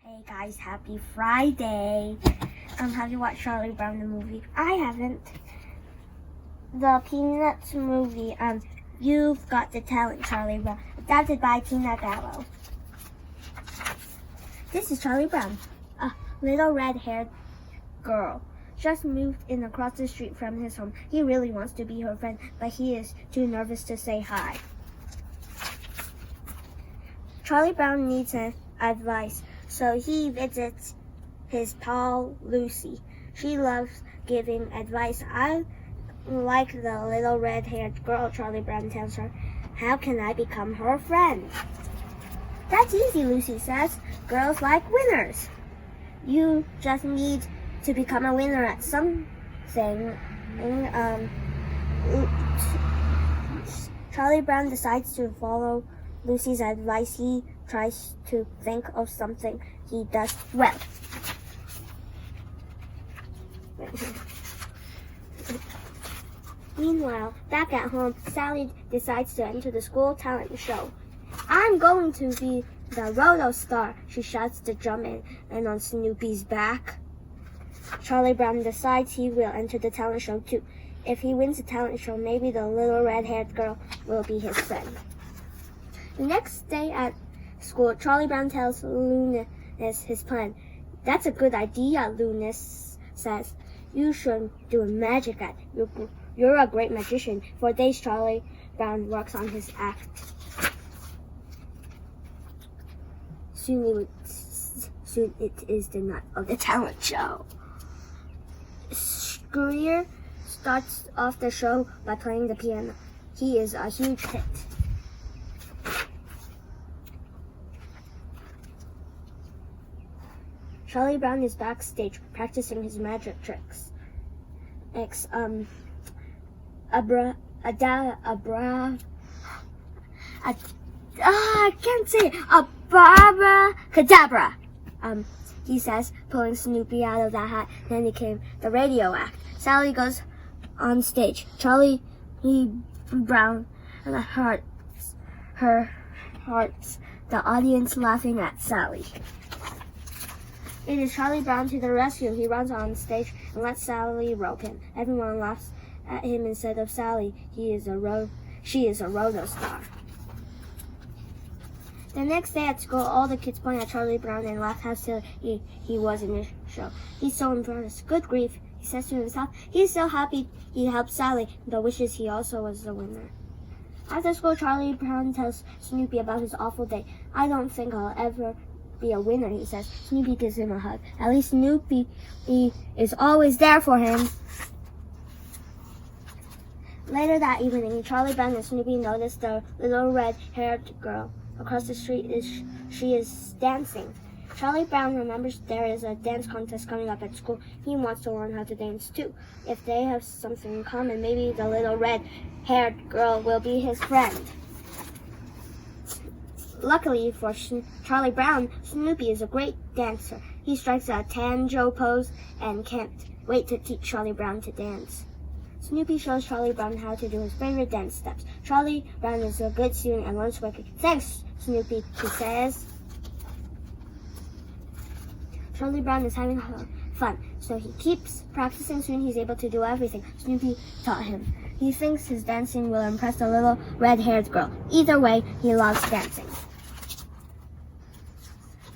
Hey guys, happy Friday. Have you watched Charlie Brown the movie? I haven't. The Peanuts movie, You've Got the Talent, Charlie Brown, adapted by Tina Gallo. This is Charlie Brown, a little red-haired girl. Just moved in across the street from his home. He really wants to be her friend, but he is too nervous to say hi. Charlie Brown needs advice, so he visits his pal Lucy. She loves giving advice. I like the little red-haired girl, Charlie Brown tells her. How can I become her friend? That's easy, Lucy says. Girls like winners. You just need to become a winner at something. Charlie Brown decides to follow Lucy's advice. He tries to think of something he does well. Meanwhile, back at home, Sally decides to enter the school talent show. I'm going to be the Roto star, she shouts to jump in and on Snoopy's back. Charlie Brown decides he will enter the talent show too. If he wins the talent show, maybe the little red-haired girl will be his friend. The next day at school, Charlie Brown tells Lunas his plan. That's a good idea, Lunas says. You should do a magic act. You're a great magician. For days, Charlie Brown works on his act. Soon it is the night of the talent show. Screer starts off the show by playing the piano. He is a huge hit. Charlie Brown is backstage practicing his magic tricks. I can't say it. Abracadabra. He says, pulling Snoopy out of the hat. Then came the radio act. Sally goes on stage. Charlie Brown hearts the audience laughing at Sally. It is Charlie Brown to the rescue. He runs on stage and lets Sally rope him. Everyone laughs at him instead of Sally. She is a Roto star. The next day at school, all the kids point at Charlie Brown and laugh how silly he was in the show. He's so embarrassed. Good grief, he says to himself. He's so happy he helped Sally, but wishes he also was the winner. After school, Charlie Brown tells Snoopy about his awful day. I don't think I'll ever be a winner, he says. Snoopy gives him a hug. At least Snoopy is always there for him. Later that evening, Charlie Brown and Snoopy notice the little red-haired girl across the street. She is dancing. Charlie Brown remembers there is a dance contest coming up at school. He wants to learn how to dance too. If they have something in common, maybe the little red-haired girl will be his friend. Luckily for Charlie Brown, Snoopy is a great dancer. He strikes a tango pose and can't wait to teach Charlie Brown to dance. Snoopy shows Charlie Brown how to do his favorite dance steps. Charlie Brown is a good student and learns quickly. Thanks, Snoopy, he says. Charlie Brown is having fun, so he keeps practicing. Soon he's able to do everything Snoopy taught him. He thinks his dancing will impress the little red-haired girl. Either way, he loves dancing.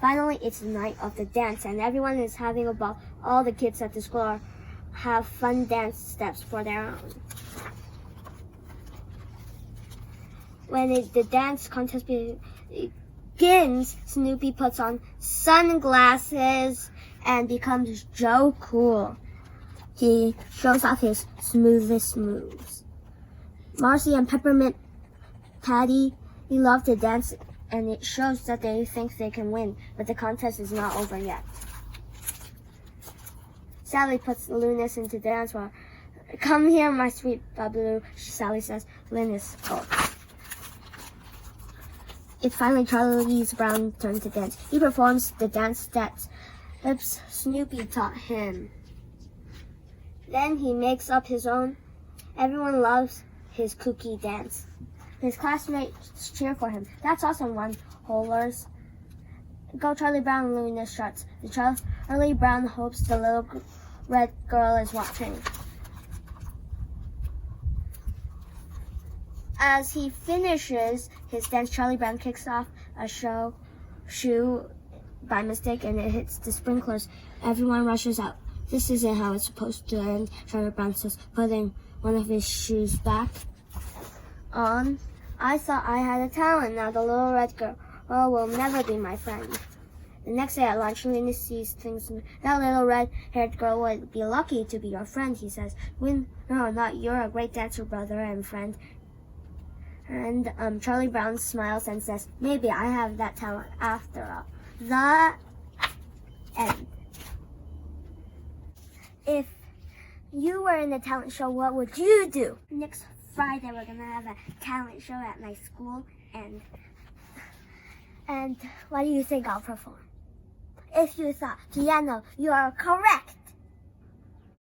Finally, it's the night of the dance, and everyone is having a ball. All the kids at the school have fun dance steps for their own. When the dance contest begins, Snoopy puts on sunglasses and becomes Joe Cool. He shows off his smoothest moves. Marcy and Peppermint Patty love to dance, and it shows that they think they can win, but the contest is not over yet. Sally puts Lunas into dance while, come here, my sweet Babaloo, Sally says. Lunas goes. It's finally Charlie Brown's turn to dance. He performs the dance steps Snoopy taught him. Then he makes up his own. Everyone loves his kooky dance. His classmates cheer for him. That's awesome, one holers. Go Charlie Brown and Luna starts. The Charlie Brown hopes the little red girl is watching. As he finishes his dance, Charlie Brown kicks off a shoe by mistake and it hits the sprinklers. Everyone rushes out. This isn't how it's supposed to end, Charlie Brown says, putting one of his shoes back on. I thought I had a talent. Now the little red girl will never be my friend. The next day at lunch, Luna sees things. That little red-haired girl would be lucky to be your friend, he says. No, not you're a great dancer, brother and friend. And Charlie Brown smiles and says, maybe I have that talent after all. The end. If you were in a talent show, what would you do? Next Friday, we're going to have a talent show at my school. And what do you think I'll perform? If you thought piano, you are correct.